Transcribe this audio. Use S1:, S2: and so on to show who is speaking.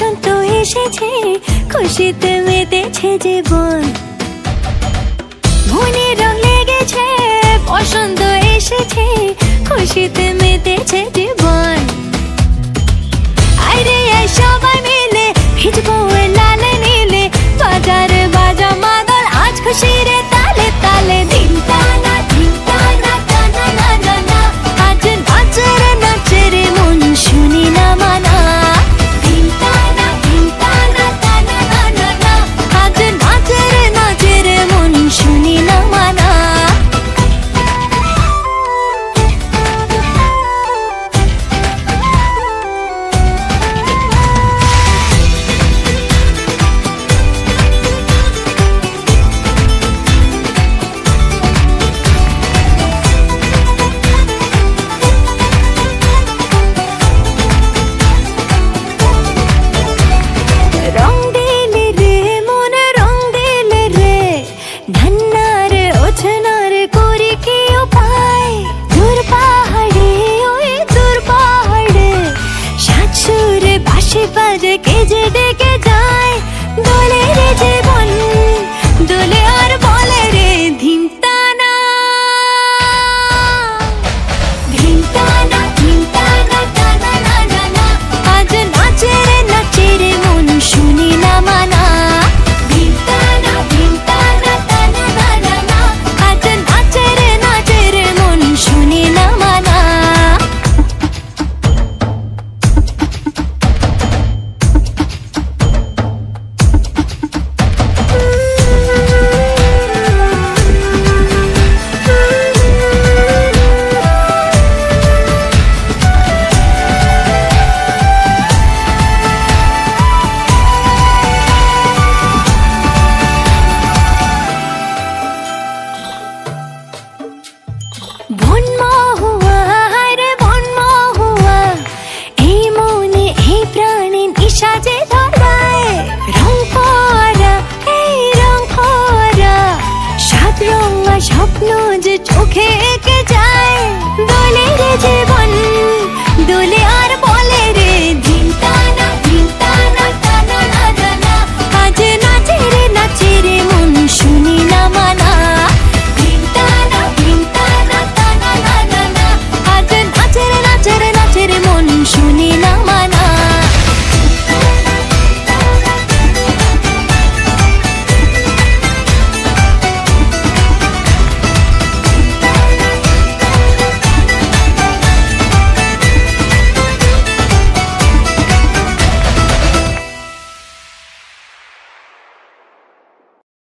S1: বসন্ত এসেছে, খুশিতে মেতেছে জীবন। মনে রং লেগেছে, বসন্ত এসেছে, খুশিতে মেতেছে জীবন। আইরে আয় সবাই মিলে ভিজবো লালে নীলে, বাজারে বাজা মাদল আজ খুশির তালে তালে। দিন টানা টানা না না না, আজ নাচে রে মন শুনি না মানা। দিন টানা টানা না না, আজ নাচে রে মন শুনি না মানা। के जे